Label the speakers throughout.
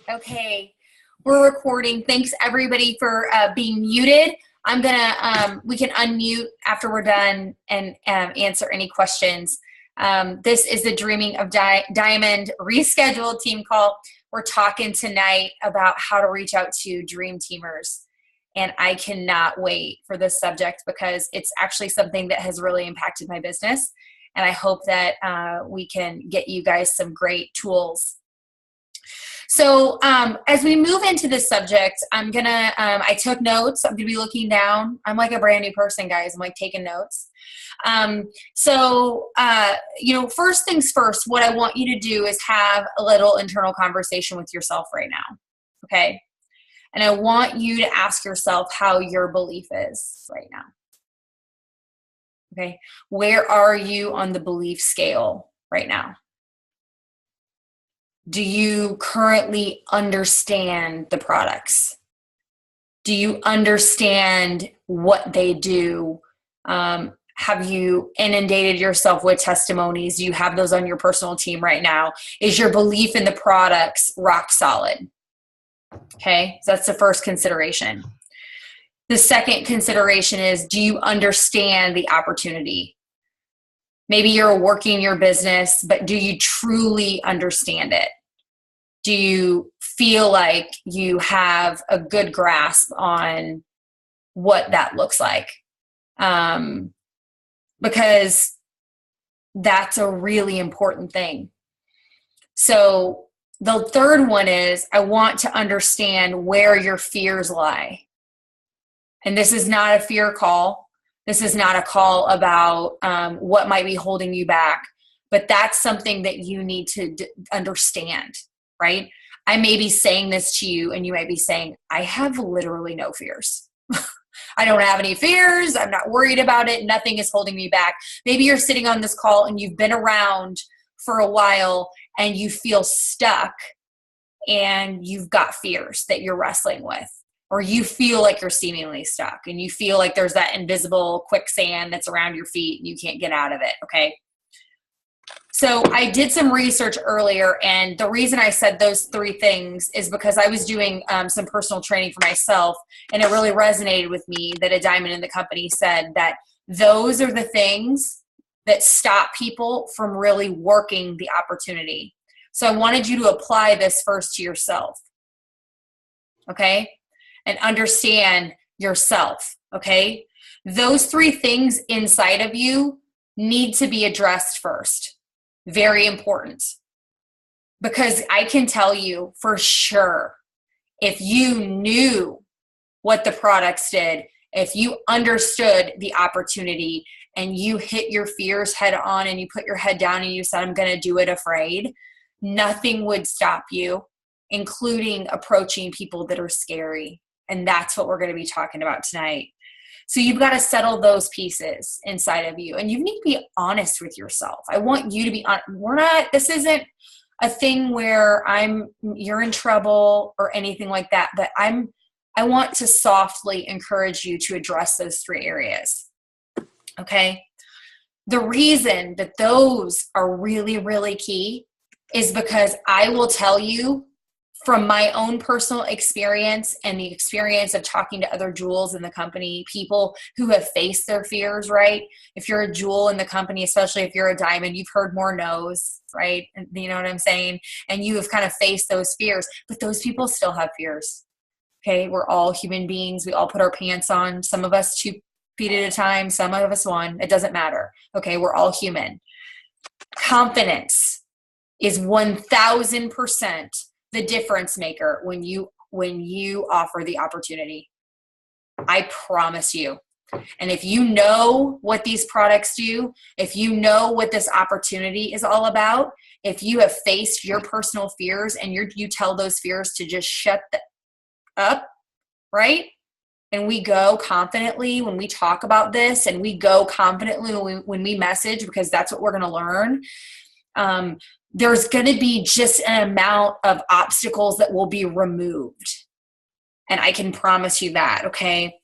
Speaker 1: Okay, we're recording. Thanks everybody for being muted. We can unmute after we're done and answer any questions. This is the Dreaming of Diamond rescheduled team call. We're talking tonight about how to reach out to dream teamers. And I cannot wait for this subject because it's actually something that has really impacted my business. And I hope that we can get you guys some great tools. So as we move into this subject, I took notes. I'm gonna be looking down. I'm like a brand new person, guys. I'm like taking notes. First things first, what I want you to do is have a little internal conversation with yourself right now. Okay. And I want you to ask yourself how your belief is right now. Okay. Where are you on the belief scale right now? Do you currently understand the products? Do you understand what they do? Have you inundated yourself with testimonies? Do you have those on your personal team right now? Is your belief in the products rock solid? Okay, so that's the first consideration. The second consideration is, do you understand the opportunity? Maybe you're working your business, but do you truly understand it? Do you feel like you have a good grasp on what that looks like? Because that's a really important thing. So the third one is, I want to understand where your fears lie. And this is not a fear call. This is not a call about what might be holding you back, but that's something that you need to understand, right? I may be saying this to you and you might be saying, I have literally no fears. I don't have any fears. I'm not worried about it. Nothing is holding me back. Maybe you're sitting on this call and you've been around for a while and you feel stuck and you've got fears that you're wrestling with. Or you feel like you're seemingly stuck and you feel like there's that invisible quicksand that's around your feet and you can't get out of it, okay? So I did some research earlier, and the reason I said those three things is because I was doing some personal training for myself, and it really resonated with me that a diamond in the company said that those are the things that stop people from really working the opportunity. So I wanted you to apply this first to yourself, okay? And understand yourself, okay? Those three things inside of you need to be addressed first. Very important. Because I can tell you for sure, if you knew what the products did, if you understood the opportunity and you hit your fears head on and you put your head down and you said, I'm going to do it afraid, nothing would stop you, including approaching people that are scary. And that's what we're going to be talking about tonight. So you've got to settle those pieces inside of you, and you need to be honest with yourself. I want you to be honest. This isn't a thing where you're in trouble or anything like that, but I want to softly encourage you to address those three areas. Okay. The reason that those are really, really key is because I will tell you from my own personal experience and the experience of talking to other jewels in the company, people who have faced their fears, right? If you're a jewel in the company, especially if you're a diamond, you've heard more no's, right? You know what I'm saying? And you have kind of faced those fears, but those people still have fears. Okay. We're all human beings. We all put our pants on. Some of us 2 feet at a time. Some of us 1. It doesn't matter. Okay. We're all human. Confidence is 1000% the difference maker when you offer the opportunity. I promise you. And if you know what these products do, if you know what this opportunity is all about, if you have faced your personal fears and you tell those fears to just shut up, right? And we go confidently when we talk about this, and we go confidently when we message, because that's what we're going to learn. There's going to be just an amount of obstacles that will be removed. And I can promise you that, okay?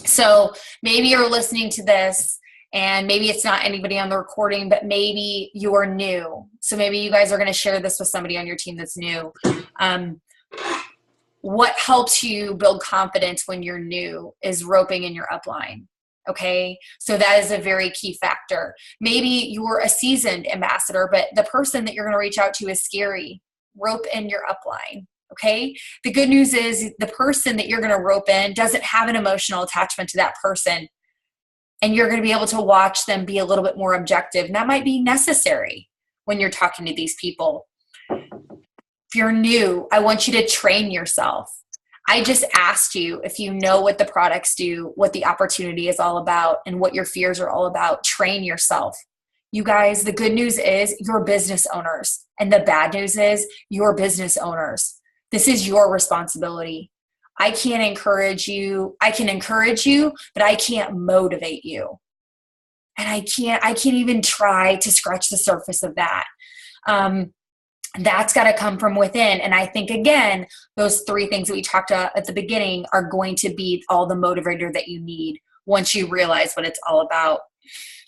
Speaker 1: So maybe you're listening to this and maybe it's not anybody on the recording, but maybe you're new. So maybe you guys are going to share this with somebody on your team that's new. What helps you build confidence when you're new is roping in your upline. Okay. So that is a very key factor. Maybe you're a seasoned ambassador, but the person that you're going to reach out to is scary. Rope in your upline. Okay. The good news is the person that you're going to rope in doesn't have an emotional attachment to that person. And you're going to be able to watch them be a little bit more objective. And that might be necessary when you're talking to these people. If you're new, I want you to train yourself. I just asked you if you know what the products do, what the opportunity is all about, and what your fears are all about. Train yourself. You guys, the good news is you're business owners, and the bad news is you're business owners. This is your responsibility. I can't encourage you. I can encourage you, but I can't motivate you. And I can't even try to scratch the surface of that. That's got to come from within. And I think, again, those three things that we talked about at the beginning are going to be all the motivator that you need once you realize what it's all about.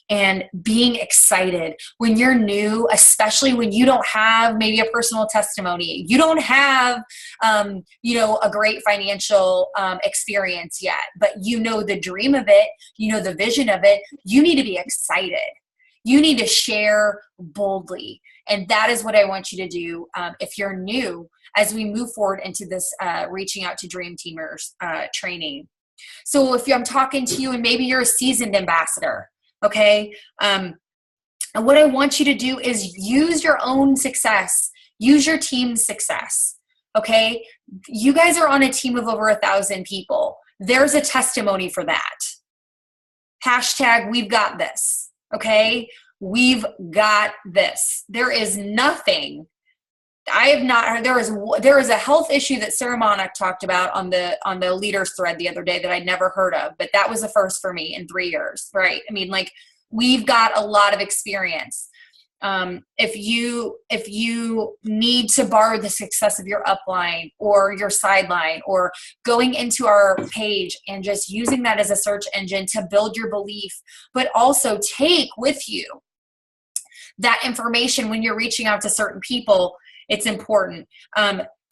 Speaker 1: And being excited when you're new, especially when you don't have maybe a personal testimony, you don't have, a great financial experience yet, but you know the dream of it, you know the vision of it, you need to be excited. You need to share boldly. And that is what I want you to do if you're new as we move forward into this reaching out to Dream Teamers training. So if I'm talking to you and maybe you're a seasoned ambassador, okay, and what I want you to do is use your own success, use your team's success, okay? You guys are on a team of over 1,000 people. There's a testimony for that. Hashtag, we've got this, okay? We've got this. There is nothing. I have not heard. There is a health issue that Sarah Monac talked about on the leaders thread the other day that I'd never heard of, but that was a first for me in 3 years, right? I mean, like, we've got a lot of experience. If you need to borrow the success of your upline or your sideline, or going into our page and just using that as a search engine to build your belief, but also take with you that information when you're reaching out to certain people, it's important.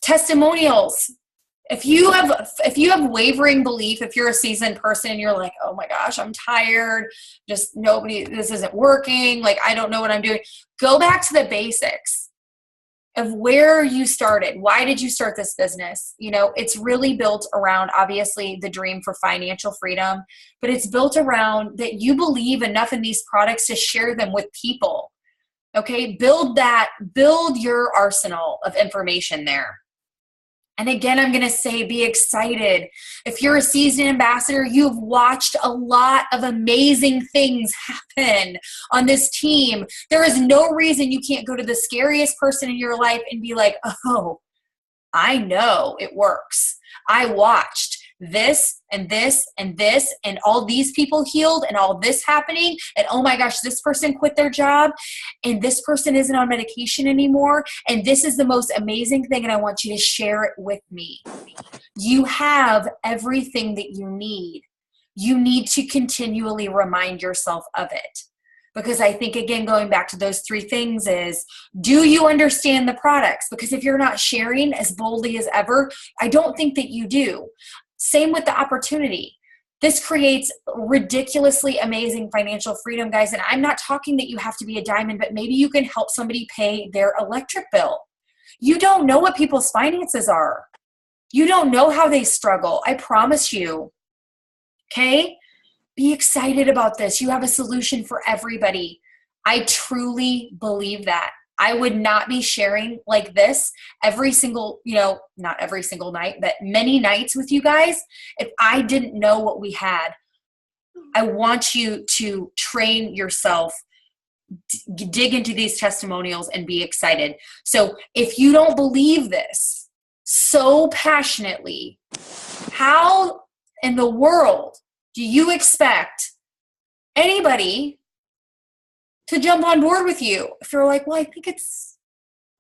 Speaker 1: Testimonials. If you have wavering belief, if you're a seasoned person and you're like, oh my gosh, I'm tired, this isn't working, like, I don't know what I'm doing, go back to the basics of where you started. Why did you start this business? It's really built around, obviously, the dream for financial freedom, but it's built around that you believe enough in these products to share them with people. Okay, build your arsenal of information there. And again, I'm going to say, be excited. If you're a seasoned ambassador, you've watched a lot of amazing things happen on this team. There is no reason you can't go to the scariest person in your life and be like, oh, I know it works. I watched this and this and this and all these people healed and all this happening, and oh my gosh, this person quit their job and this person isn't on medication anymore, and this is the most amazing thing, and I want you to share it with me. You have everything that you need. You need to continually remind yourself of it. Because I think, again, going back to those three things is, do you understand the products? Because if you're not sharing as boldly as ever, I don't think that you do. Same with the opportunity. This creates ridiculously amazing financial freedom, guys. And I'm not talking that you have to be a diamond, but maybe you can help somebody pay their electric bill. You don't know what people's finances are. You don't know how they struggle. I promise you. Okay? Be excited about this. You have a solution for everybody. I truly believe that. I would not be sharing like this every single, not every single night, but many nights with you guys if I didn't know what we had. I want you to train yourself, dig into these testimonials and be excited. So if you don't believe this so passionately, how in the world do you expect anybody to jump on board with you if you're like, well, I think it's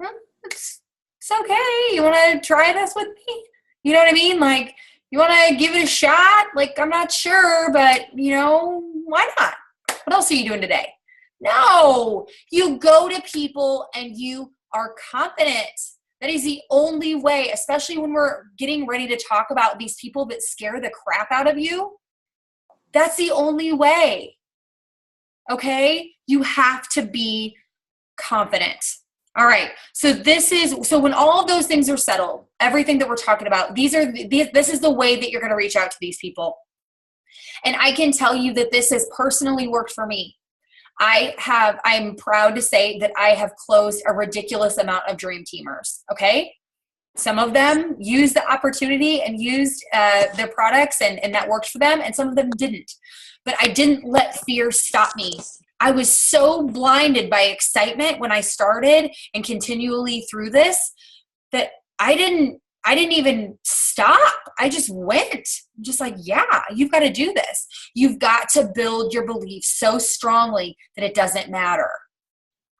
Speaker 1: okay. You want to try this with me? You know what I mean? Like, you want to give it a shot? Like, I'm not sure, but why not? What else are you doing today? No, you go to people and you are confident That is the only way, especially when we're getting ready to talk about these people that scare the crap out of you. That's the only way. Okay? You have to be confident. All right. So when all of those things are settled, everything that we're talking about, this is the way that you're going to reach out to these people. And I can tell you that this has personally worked for me. I'm proud to say that I have closed a ridiculous amount of dream teamers. Okay. Some of them used the opportunity and used their products and that worked for them. And some of them didn't, but I didn't let fear stop me. I was so blinded by excitement when I started and continually through this that I didn't even stop. I just went. Just like, yeah, you've got to do this. You've got to build your beliefs so strongly that it doesn't matter.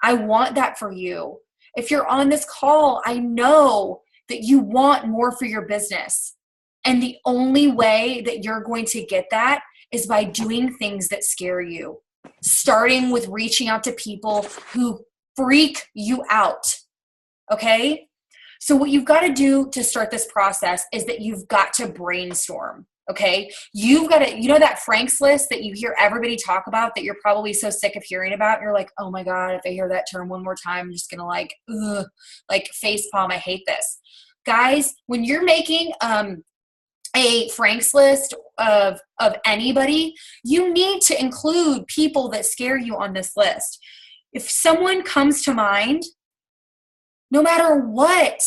Speaker 1: I want that for you. If you're on this call, I know that you want more for your business. And the only way that you're going to get that is by doing things that scare you. Starting with reaching out to people who freak you out. Okay? So what you've got to do to start this process is that you've got to brainstorm. Okay? You've got to, that Frank's list that you hear everybody talk about that you're probably so sick of hearing about. You're like, oh my God, if I hear that term one more time, I'm just going to like face palm. I hate this. Guys, when you're making, a Frank's list of anybody, you need to include people that scare you on this list. If someone comes to mind, no matter what,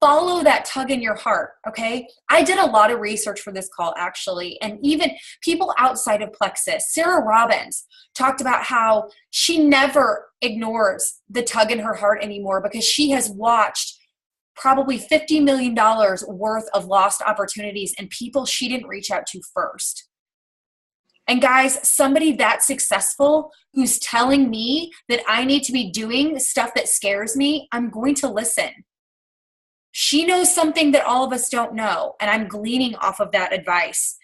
Speaker 1: follow that tug in your heart, okay? I did a lot of research for this call, actually, and even people outside of Plexus. Sarah Robbins talked about how she never ignores the tug in her heart anymore because she has watched probably $50 million worth of lost opportunities and people she didn't reach out to first. And guys, somebody that successful who's telling me that I need to be doing stuff that scares me, I'm going to listen. She knows something that all of us don't know, and I'm gleaning off of that advice.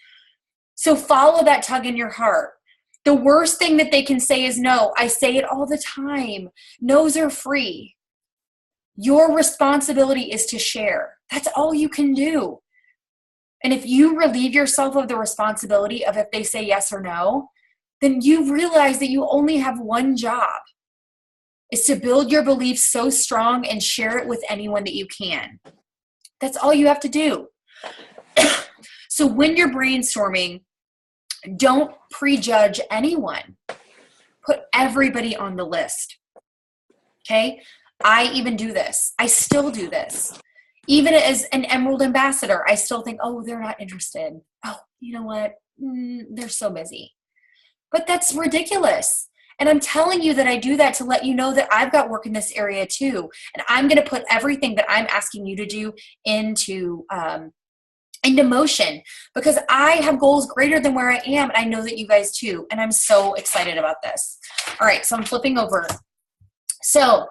Speaker 1: So follow that tug in your heart. The worst thing that they can say is no. I say it all the time. No's are free. Your responsibility is to share. That's all you can do. And if you relieve yourself of the responsibility of if they say yes or no, then you realize that you only have one job. Is to build your beliefs so strong and share it with anyone that you can. That's all you have to do. So when you're brainstorming, don't prejudge anyone. Put everybody on the list. Okay? I even do this. I still do this. Even as an Emerald ambassador, I still think, oh, they're not interested. Oh, you know what? They're so busy. But that's ridiculous. And I'm telling you that I do that to let you know that I've got work in this area too. And I'm going to put everything that I'm asking you to do into motion because I have goals greater than where I am. And I know that you guys too. And I'm so excited about this. All right. So I'm flipping over. So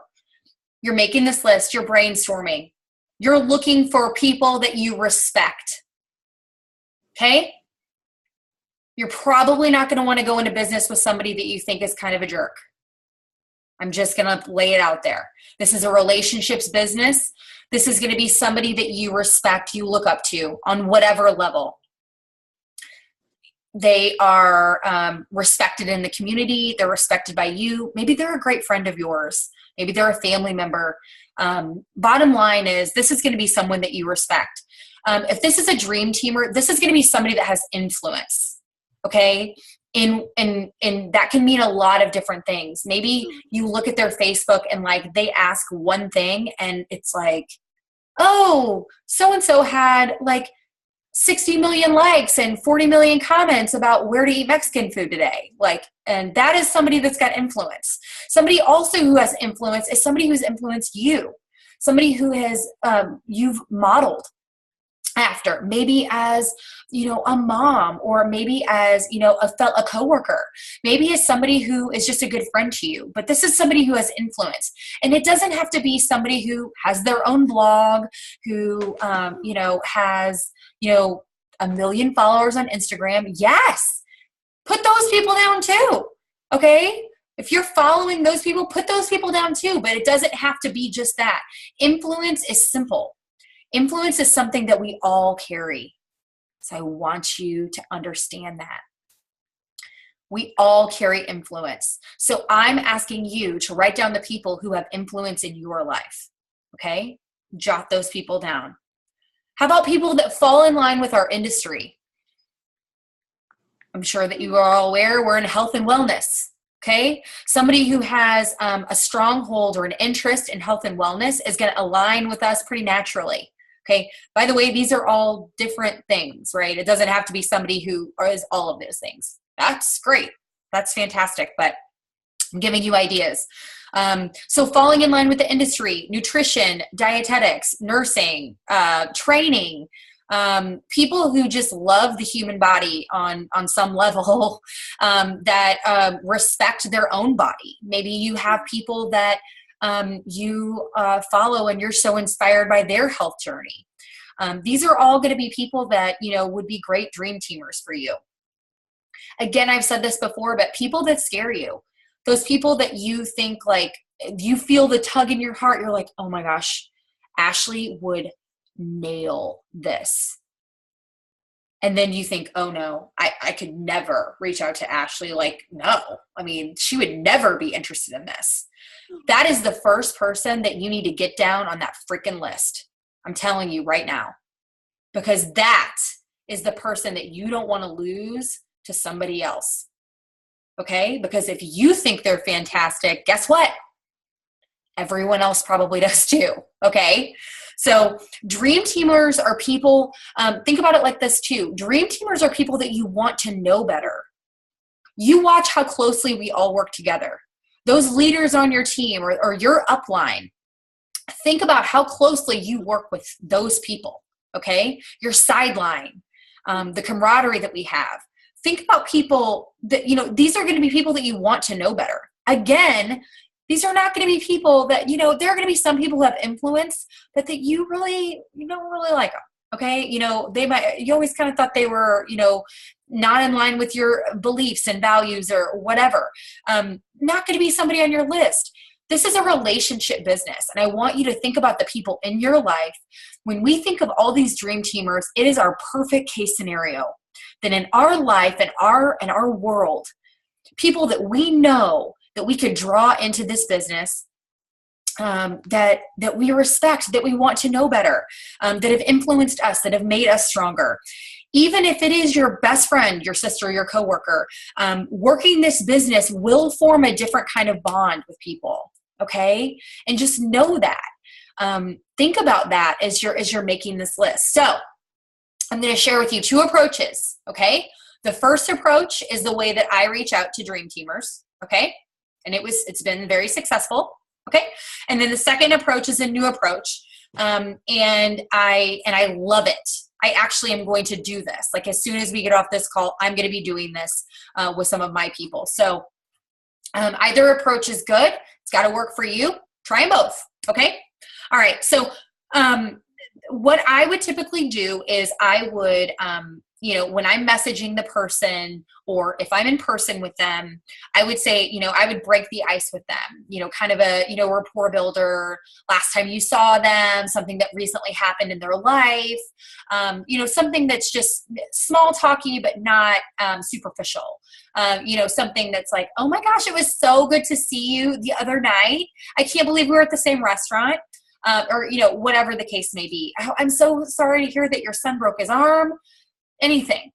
Speaker 1: you're making this list, you're brainstorming, you're looking for people that you respect. Okay? You're probably not going to want to go into business with somebody that you think is kind of a jerk. I'm just going to lay it out there. This is a relationships business. This is going to be somebody that you respect, you look up to on whatever level. They are respected in the community. They're respected by you. Maybe they're a great friend of yours. Maybe they're a family member. Bottom line is this is going to be someone that you respect. If this is a dream teamer, this is going to be somebody that has influence. Okay. And that can mean a lot of different things. Maybe you look at their Facebook and like they ask one thing and it's like, oh, so-and-so had like 60 million likes and 40 million comments about where to eat Mexican food today. And that is somebody that's got influence. Somebody also who has influence is somebody who's influenced you. Somebody who has, you've modeled after, maybe as, a mom, or maybe as, a coworker, maybe as somebody who is just a good friend to you, but this is somebody who has influence. And it doesn't have to be somebody who has their own blog, who, has, 1 million followers on Instagram. Yes. Put those people down too. Okay. If you're following those people, put those people down too, but it doesn't have to be just that. Influence is simple. Influence is something that we all carry. So I want you to understand that. We all carry influence. So I'm asking you to write down the people who have influence in your life. Okay? Jot those people down. How about people that fall in line with our industry? I'm sure that you are all aware we're in health and wellness. Okay? Somebody who has a stronghold or an interest in health and wellness is going to align with us pretty naturally. Okay? By the way, these are all different things, right? It doesn't have to be somebody who is all of those things. That's great. That's fantastic. But I'm giving you ideas. So falling in line with the industry, nutrition, dietetics, nursing, training, people who just love the human body on some level, that respect their own body. Maybe you have people that you follow and you're so inspired by their health journey. These are all going to be people that, would be great dream teamers for you. Again, I've said this before, but people that scare you, those people that you think like, you feel the tug in your heart, you're like, oh my gosh, Ashley would nail this. And then you think, oh no, I could never reach out to Ashley. Like, no, I mean, she would never be interested in this. That is the first person that you need to get down on that freaking list. I'm telling you right now, because that is the person that you don't want to lose to somebody else. Okay? Because if you think they're fantastic, guess what? Everyone else probably does too. Okay? So dream teamers are people, think about it like this too. Dream teamers are people that you want to know better. You watch how closely we all work together. Those leaders on your team or your upline, think about how closely you work with those people. Okay? Your sideline, the camaraderie that we have. Think about people that, these are going to be people that you want to know better. Again, these are not going to be people that, there are going to be some people who have influence, but that you don't really like them. Okay. You always kind of thought they were, not in line with your beliefs and values or whatever. Not going to be somebody on your list. This is a relationship business. And I want you to think about the people in your life. When we think of all these dream teamers, it is our perfect case scenario. That in our life and our world, people that we know that we could draw into this business, that we respect, that we want to know better, that have influenced us, that have made us stronger. Even if it is your best friend, your sister, your coworker, working this business will form a different kind of bond with people. Okay, and just know that. Think about that as you're making this list. So I'm going to share with you 2 approaches, okay? The first approach is the way that I reach out to dream teamers, okay? And it's been very successful, okay? And then the second approach is a new approach, and I love it. I actually am going to do this. Like as soon as we get off this call, I'm going to be doing this with some of my people. So either approach is good. It's got to work for you. Try them both, okay? All right, so what I would typically do is I would, when I'm messaging the person or if I'm in person with them, I would say, I would break the ice with them, kind of a, rapport builder, last time you saw them, something that recently happened in their life, something that's just small talky, but not superficial. Something that's like, oh my gosh, it was so good to see you the other night. I can't believe we were at the same restaurant. Or whatever the case may be. I'm so sorry to hear that your son broke his arm. Anything,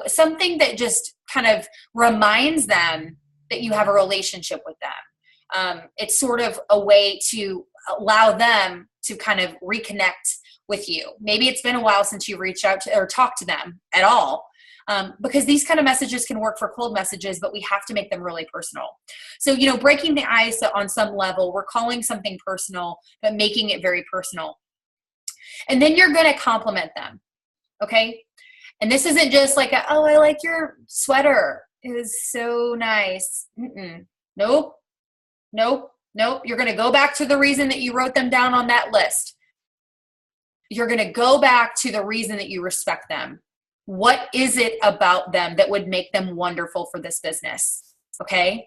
Speaker 1: something that just kind of reminds them that you have a relationship with them. It's sort of a way to allow them to kind of reconnect with you. Maybe it's been a while since you reached out to or talked to them at all. Because these kind of messages can work for cold messages, but we have to make them really personal. So, breaking the ice on some level, we're calling something personal, but making it very personal. And then you're going to compliment them. Okay. And this isn't just like, oh, I like your sweater. It was so nice. Nope. You're going to go back to the reason that you wrote them down on that list. You're going to go back to the reason that you respect them. What is it about them that would make them wonderful for this business? Okay.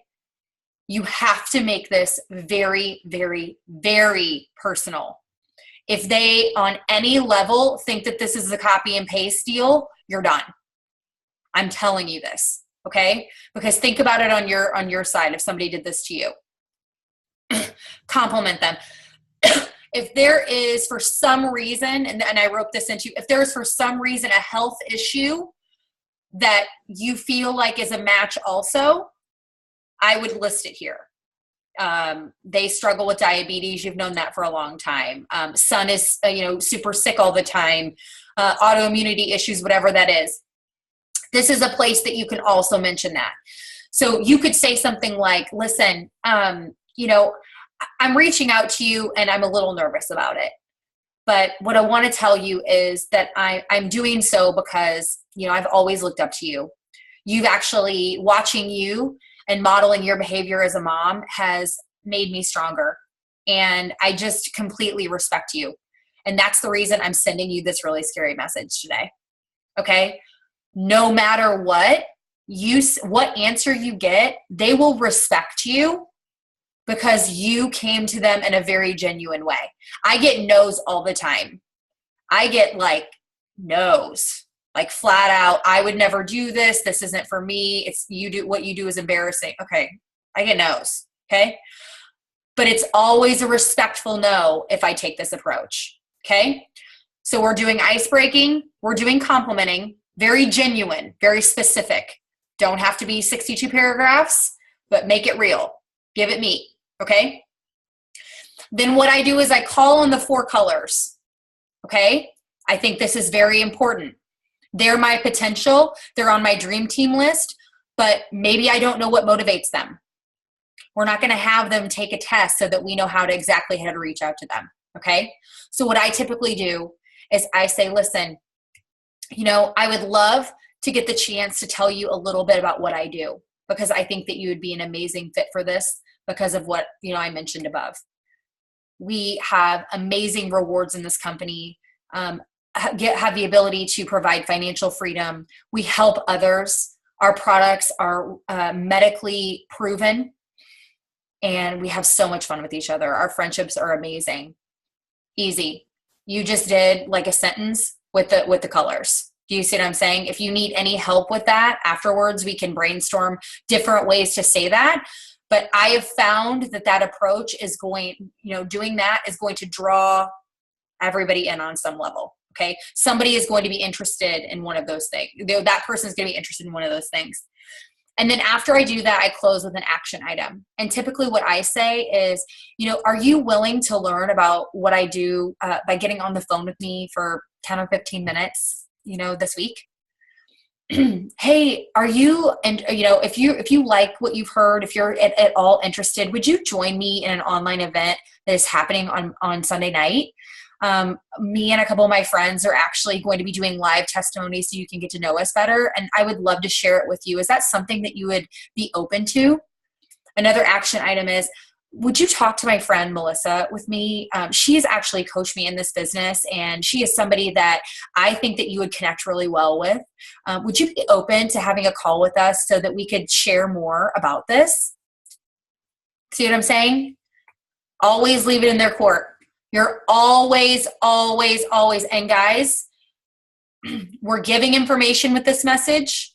Speaker 1: You have to make this very, very, very personal. If they on any level think that this is a copy and paste deal, you're done. I'm telling you this, okay? Because think about it on your side. If somebody did this to you, compliment them. If there is for some reason, and I wrote this into, if there is for some reason a health issue that you feel like is a match also, I would list it here. They struggle with diabetes. You've known that for a long time. Son is, super sick all the time. Autoimmunity issues, whatever that is. This is a place that you can also mention that. So you could say something like, listen, I'm reaching out to you and I'm a little nervous about it. But what I want to tell you is that I'm doing so because, I've always looked up to you. You've actually, watching you and modeling your behavior as a mom has made me stronger. And I just completely respect you. And that's the reason I'm sending you this really scary message today. Okay? No matter what answer you get, they will respect you because you came to them in a very genuine way. I get no's all the time. I get no's, flat out, I would never do this. This isn't for me. What you do is embarrassing. Okay. I get no's. Okay. But it's always a respectful no if I take this approach. Okay. So we're doing ice breaking. We're doing complimenting, very genuine, very specific. Don't have to be 62 paragraphs, but make it real. Give it meat. Okay. Then what I do is I call on the 4 colors. Okay. I think this is very important. They're my potential. They're on my dream team list, but maybe I don't know what motivates them. We're not going to have them take a test so that we know how to reach out to them. Okay. So what I typically do is I say, listen, I would love to get the chance to tell you a little bit about what I do, because I think that you would be an amazing fit for this because of what, I mentioned above. We have amazing rewards in this company, have the ability to provide financial freedom. We help others. Our products are medically proven, and we have so much fun with each other. Our friendships are amazing. Easy. You just did a sentence with the colors. Do you see what I'm saying? If you need any help with that afterwards, we can brainstorm different ways to say that. But I have found that approach is doing that is going to draw everybody in on some level. Okay. Somebody is going to be interested in one of those things. That person is going to be interested in one of those things. And then after I do that, I close with an action item. And typically what I say is, are you willing to learn about what I do by getting on the phone with me for 10 or 15 minutes, this week? Hey, are you, and if you like what you've heard, if you're at all interested, would you join me in an online event that is happening on Sunday night? Me and a couple of my friends are actually going to be doing live testimonies so you can get to know us better. And I would love to share it with you. Is that something that you would be open to? Another action item is, would you talk to my friend Melissa with me? She has actually coached me in this business, and she is somebody that I think that you would connect really well with. Would you be open to having a call with us so that we could share more about this? See what I'm saying? Always leave it in their court. You're always, always, always. And guys, we're giving information with this message.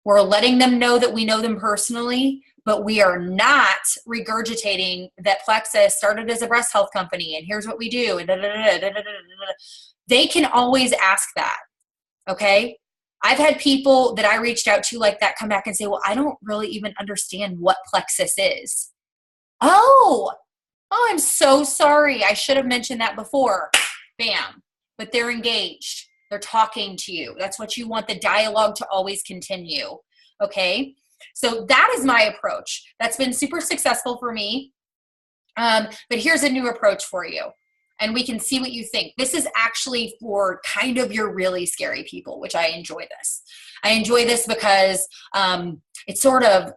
Speaker 1: We're letting them know that we know them personally, but we are not regurgitating that Plexus started as a breast health company and here's what we do. And they can always ask that. Okay. I've had people that I reached out to like that come back and say, well, I don't really even understand what Plexus is. Oh, I'm so sorry. I should have mentioned that before. Bam. But they're engaged. They're talking to you. That's what you want the dialogue to always continue. Okay. So that is my approach. That's been super successful for me. But here's a new approach for you. And we can see what you think. This is actually for kind of your really scary people, which I enjoy this. I enjoy this because it's sort of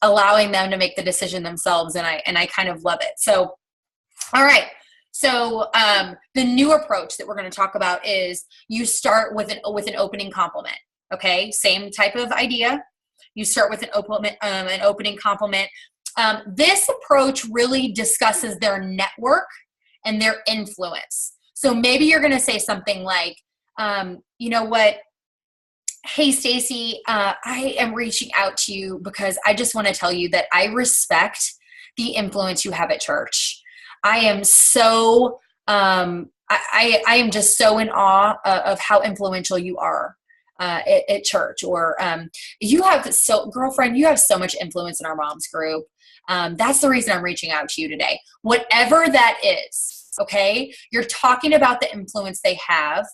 Speaker 1: allowing them to make the decision themselves, and I kind of love it. So, all right. So the new approach that we're going to talk about is you start with an opening compliment. Okay, same type of idea. You start with an opening compliment. This approach really discusses their network and their influence. So maybe you're going to say something like, you know what? Hey, Stacy, I am reaching out to you because I just want to tell you that I respect the influence you have at church. I am so, I am just so in awe of how influential you are at church. Or you have girlfriend, you have so much influence in our mom's group. That's the reason I'm reaching out to you today. Whatever that is, okay? You're talking about the influence they have.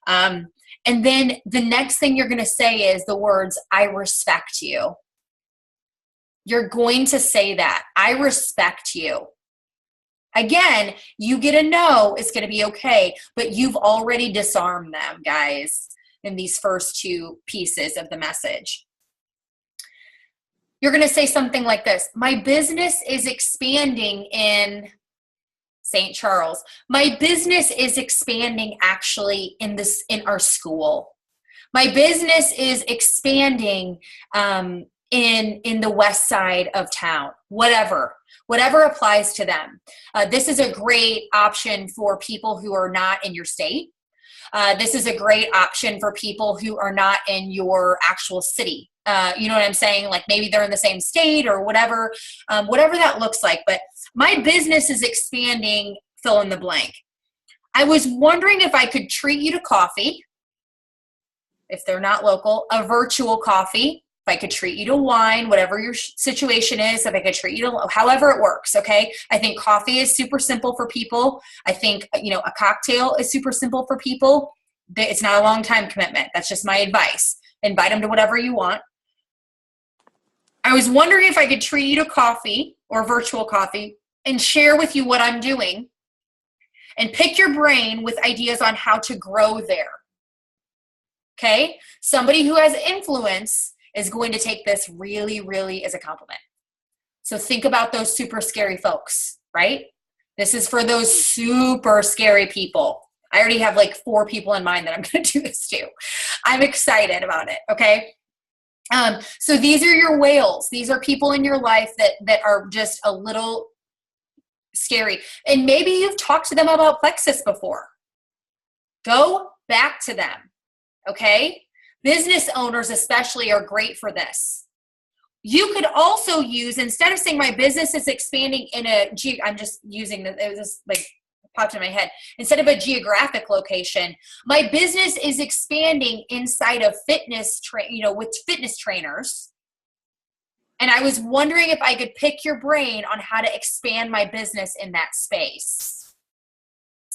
Speaker 1: And then the next thing you're going to say is the words, I respect you. You're going to say that. I respect you. Again, you get a no, it's going to be okay, but you've already disarmed them, guys, in these first two pieces of the message. You're going to say something like this. My business is expanding in St. Charles. My business is expanding actually in our school. My business is expanding in the west side of town. Whatever applies to them. This is a great option for people who are not in your state. This is a great option for people who are not in your actual city. You know what I'm saying? Like maybe they're in the same state or whatever that looks like. But my business is expanding, fill in the blank. I was wondering if I could treat you to coffee, if they're not local, a virtual coffee. If I could treat you to wine, whatever your situation is, if I could treat you to, however it works, okay? I think coffee is super simple for people. I think, a cocktail is super simple for people. It's not a long time commitment. That's just my advice. Invite them to whatever you want. I was wondering if I could treat you to coffee or virtual coffee and share with you what I'm doing and pick your brain with ideas on how to grow there. Okay? Somebody who has influence is going to take this really, really as a compliment. So think about those super scary folks, right? This is for those super scary people. I already have like 4 people in mind that I'm going to do this to. I'm excited about it, okay? So these are your whales. These are people in your life that are just a little scary. And maybe you've talked to them about Plexus before. Go back to them, okay? Business owners especially are great for this. You could also use, instead of saying my business is expanding I'm just using it was just like popped in my head. Instead of a geographic location, my business is expanding inside of fitness, with fitness trainers. And I was wondering if I could pick your brain on how to expand my business in that space.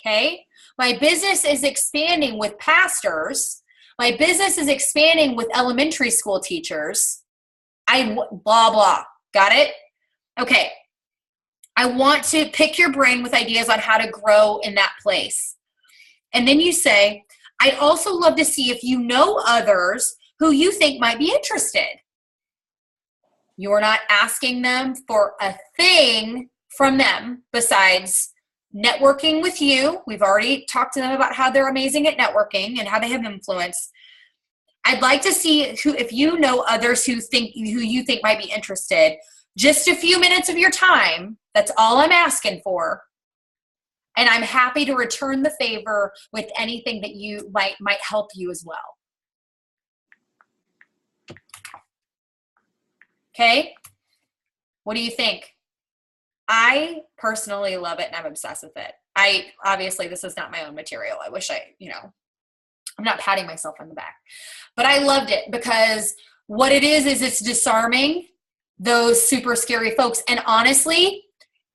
Speaker 1: Okay? My business is expanding with pastors. My business is expanding with elementary school teachers. Blah, blah. Got it? Okay. I want to pick your brain with ideas on how to grow in that place. And then you say, I'd also love to see if you know others who you think might be interested. You're not asking them for a thing from them besides networking with you. We've already talked to them about how they're amazing at networking and how they have influence. I'd like to see if you know others who you think might be interested. Just a few minutes of your time. That's all I'm asking for. And I'm happy to return the favor with anything that you might help you as well. Okay? What do you think? I personally love it and I'm obsessed with it. Obviously this is not my own material. I wish I'm not patting myself on the back, but I loved it because what it is it's disarming those super scary folks. And honestly,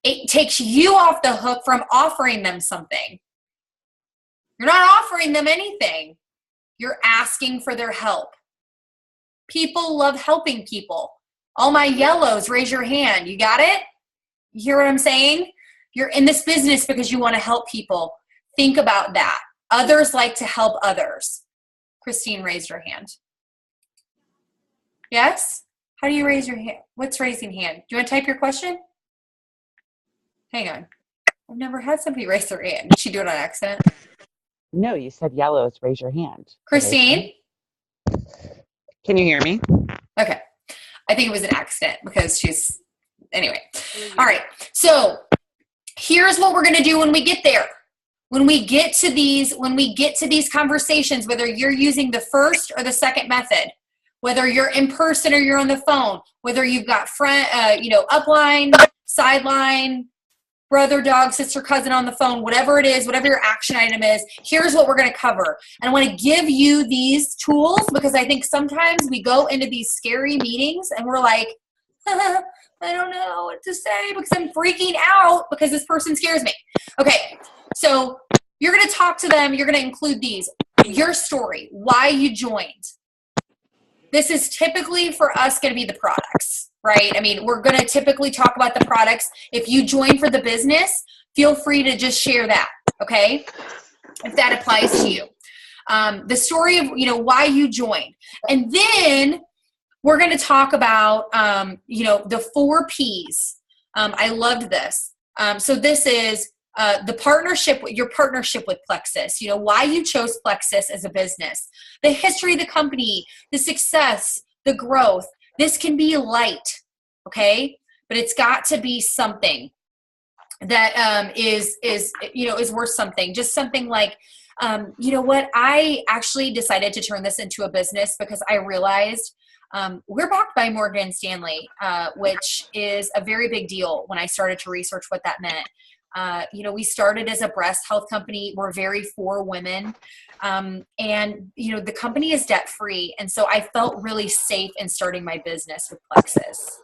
Speaker 1: it takes you off the hook from offering them something. You're not offering them anything. You're asking for their help. People love helping people. All my yellows, raise your hand. You got it? You hear what I'm saying? You're in this business because you want to help people. Think about that. Others like to help others. Christine raised her hand. Yes? How do you raise your hand? What's raising hand? Do you want to type your question? Hang on. I've never had somebody raise their hand. Did she do it on accident?
Speaker 2: No, you said yellows, raise your hand.
Speaker 1: Christine?
Speaker 2: Can you hear me?
Speaker 1: Okay. I think it was an accident because she's Anyway. All right. So here's what we're going to do when we get there. When we get to these conversations, whether you're using the first or the second method, whether you're in person or you're on the phone, whether you've got upline, sideline, brother, dog, sister, cousin on the phone, whatever it is, whatever your action item is, here's what we're going to cover. And I want to give you these tools because I think sometimes we go into these scary meetings and we're like, I don't know what to say because I'm freaking out because this person scares me. Okay, so you're going to talk to them. You're going to include these. Your story, why you joined. This is typically for us going to be the products, right? I mean, we're going to typically talk about the products. If you join for the business, feel free to just share that, okay? If that applies to you. The story of, why you joined. And then we're going to talk about, the 4 Ps. I loved this. So this is your partnership with Plexus, why you chose Plexus as a business, the history of the company, the success, the growth. This can be light, okay? But it's got to be something that is worth something. Just something like, what? I actually decided to turn this into a business because I realized we're backed by Morgan Stanley, which is a very big deal when I started to research what that meant. We started as a breast health company. We're very for women. The company is debt free. And so I felt really safe in starting my business with Plexus.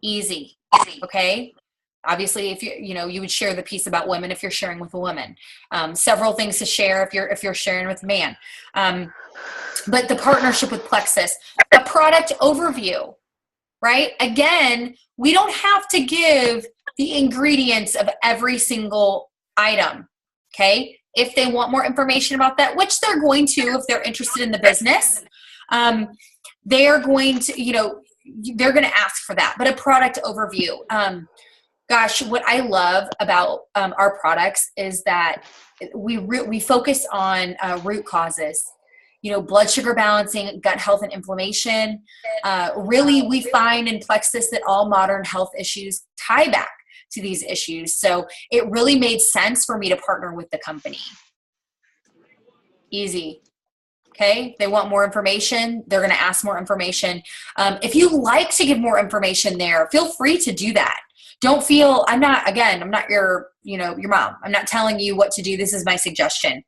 Speaker 1: Easy. Okay. Obviously, if you would share the piece about women if you're sharing with a woman. Several things to share if you're sharing with a man. But the partnership with Plexus, a product overview, right? Again, we don't have to give the ingredients of every single item, okay? If they want more information about that, which they're going to if they're interested in the business, they're going to ask for that. But a product overview. What I love about our products is that we focus on root causes. Blood sugar balancing, gut health and inflammation. Really, we find in Plexus that all modern health issues tie back to these issues. So it really made sense for me to partner with the company. Easy. Okay. They want more information. They're going to ask more information. If you like to give more information there, feel free to do that. Don't feel, I'm not your mom. I'm not telling you what to do. This is my suggestion.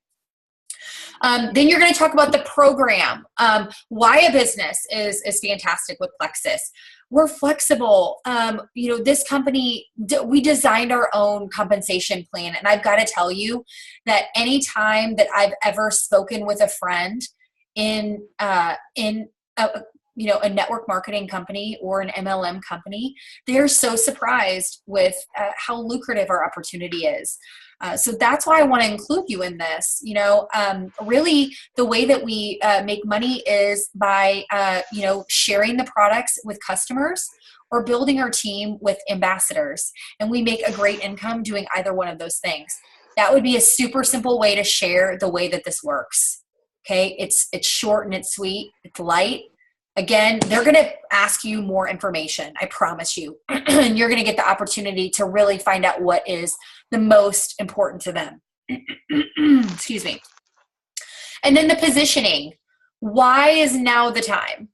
Speaker 1: Then you're going to talk about the program. Why a business is fantastic with Plexus. We're flexible. This company, we designed our own compensation plan. And I've got to tell you that anytime that I've ever spoken with a friend in a network marketing company or an MLM company, they're so surprised with how lucrative our opportunity is. So that's why I want to include you in this. Really the way that we make money is by, sharing the products with customers or building our team with ambassadors. And we make a great income doing either one of those things. That would be a super simple way to share the way that this works. Okay. It's short and it's sweet. It's light. Again, they're going to ask you more information. I promise you. And you're going to get the opportunity to really find out what is the most important to them. Excuse me. And then the positioning. Why is now the time?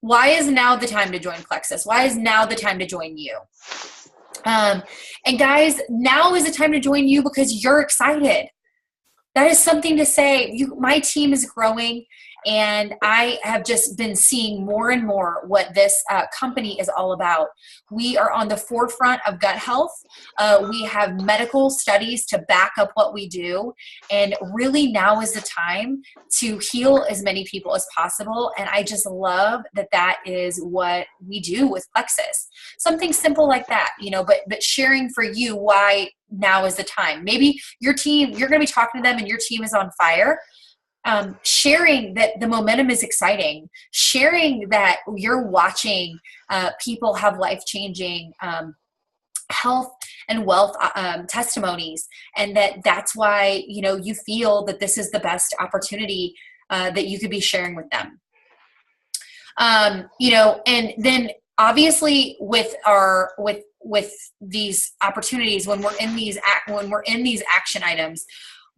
Speaker 1: Why is now the time to join Plexus? Why is now the time to join you? And guys, now is the time to join you because you're excited. That is something to say. My team is growing. And I have just been seeing more and more what this company is all about. We are on the forefront of gut health. We have medical studies to back up what we do. And really now is the time to heal as many people as possible. And I just love that that is what we do with Plexus. Something simple like that, but sharing for you why now is the time. Maybe your team, you're going to be talking to them and your team is on fire. Sharing that the momentum is exciting, sharing that you're watching people have life-changing health and wealth testimonies, and that's why you feel that this is the best opportunity that you could be sharing with them. And then obviously with these opportunities, when we're in these action items,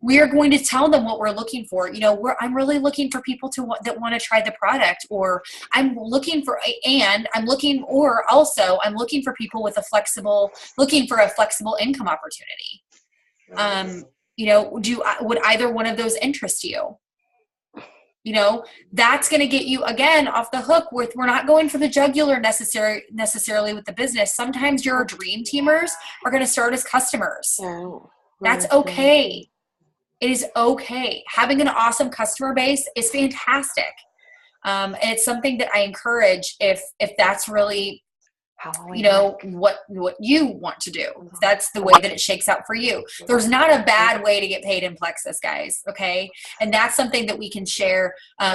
Speaker 1: we are going to tell them what we're looking for. You know, I'm really looking for people that want to try the product, or I'm looking for people with looking for a flexible income opportunity. You know, would either one of those interest you? You know, that's going to get you again off the hook with, we're not going for the jugular necessarily with the business. Sometimes your dream teamers are going to start as customers. That's okay. It is okay. Having an awesome customer base is fantastic. And it's something that I encourage if that's really, you know, what you want to do. That's the way that it shakes out for you. There's not a bad way to get paid in Plexus, guys. Okay. And that's something that we can share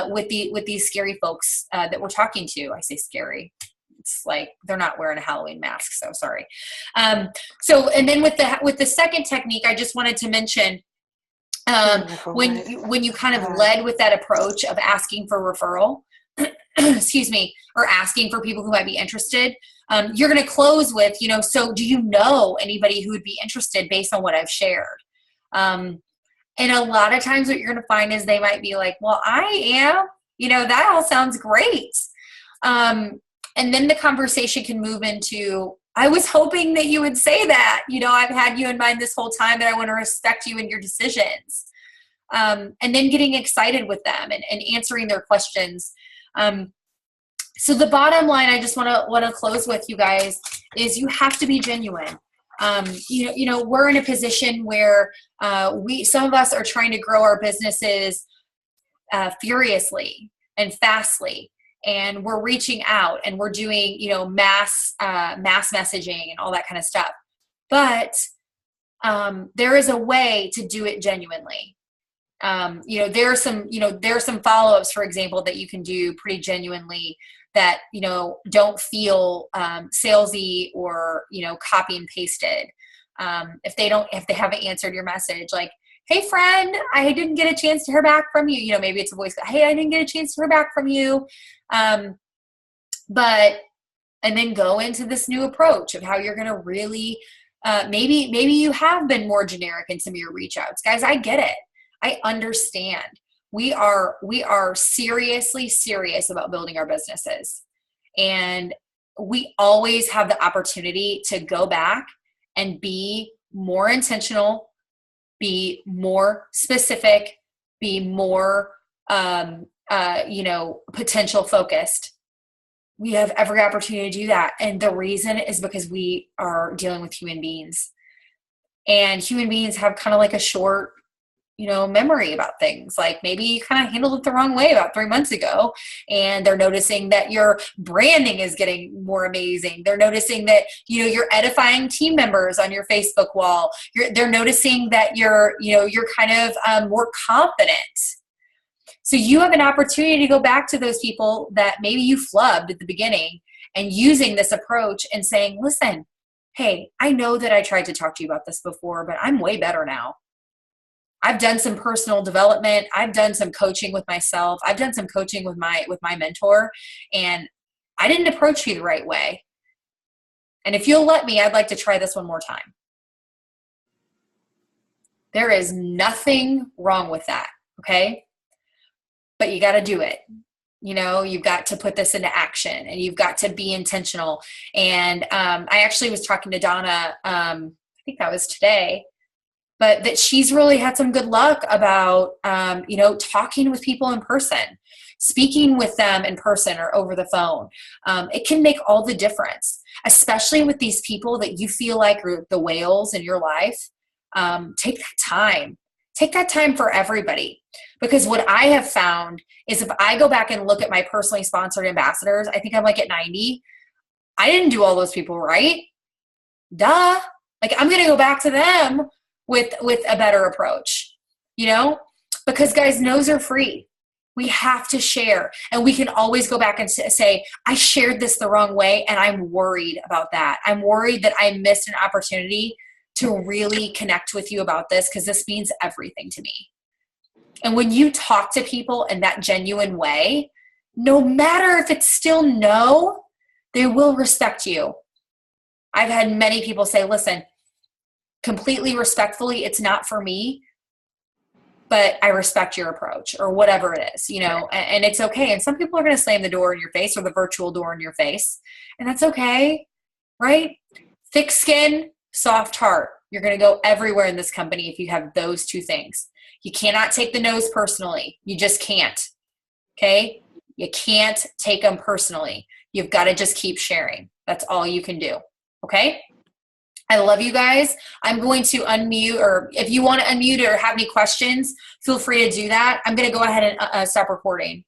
Speaker 1: with these scary folks that we're talking to. I say scary. It's like they're not wearing a Halloween mask. So sorry. And then with the second technique, I just wanted to mention, when you kind of led with that approach of asking for referral, excuse me, or asking for people who might be interested, you're going to close with, you know, so do you know anybody who would be interested based on what I've shared? And a lot of times what you're going to find is they might be like, well, I am, you know, that all sounds great. And then the conversation can move into, I was hoping that you would say that, you know, I've had you in mind this whole time, and I want to respect you in your decisions. And then getting excited with them and answering their questions. So the bottom line I just want to close with, you guys, is you have to be genuine. You know, we're in a position where some of us are trying to grow our businesses furiously and fastly. And we're reaching out and we're doing, you know, mass messaging and all that kind of stuff. But there is a way to do it genuinely. You know, there are some follow-ups, for example, that you can do pretty genuinely that, you know, don't feel salesy or, you know, copy and pasted. If they haven't answered your message, like, hey friend, I didn't get a chance to hear back from you. You know, maybe it's a voice, hey, I didn't get a chance to hear back from you. And then go into this new approach of how you're going to really, maybe you have been more generic in some of your reach outs. Guys, I get it. I understand. We are seriously serious about building our businesses. And we always have the opportunity to go back and be more intentional, be more specific, be more, you know, potential focused. We have every opportunity to do that. And the reason is because we are dealing with human beings, and human beings have kind of like a short, you know, memory about things. Like maybe you kind of handled it the wrong way about 3 months ago, and they're noticing that your branding is getting more amazing. They're noticing that, you know, you're edifying team members on your Facebook wall. They're noticing that you're kind of more confident. So you have an opportunity to go back to those people that maybe you flubbed at the beginning, and using this approach and saying, listen, hey, I know that I tried to talk to you about this before, but I'm way better now. I've done some personal development. I've done some coaching with myself. I've done some coaching with my mentor, and I didn't approach you the right way. And if you'll let me, I'd like to try this one more time. There is nothing wrong with that. Okay. But you got to do it. You know, you've got to put this into action, and you've got to be intentional. And I actually was talking to Donna, I think that was today, but that she's really had some good luck about, you know, talking with people in person, speaking with them in person or over the phone. It can make all the difference, especially with these people that you feel like are the whales in your life. Take that time. Take that time for everybody. Because what I have found is if I go back and look at my personally sponsored ambassadors, I think I'm like at 90. I didn't do all those people right. Duh. Like I'm going to go back to them with a better approach, you know, because guys, no's are free. We have to share, and we can always go back and say, I shared this the wrong way, and I'm worried about that. I'm worried that I missed an opportunity to really connect with you about this, because this means everything to me. And when you talk to people in that genuine way, no matter if it's still no, They will respect you. I've had many people say, listen, completely respectfully, it's not for me, but I respect your approach, or whatever it is, and it's okay. And some people are going to slam the door in your face, or the virtual door in your face, and that's okay, right? Thick skin, soft heart. You're going to go everywhere in this company if you have those two things. You cannot take the no's personally. You just can't. Okay? You can't take them personally. You've got to just keep sharing. That's all you can do. Okay? I love you guys. I'm going to unmute, or if you want to unmute or have any questions, feel free to do that. I'm going to go ahead and stop recording.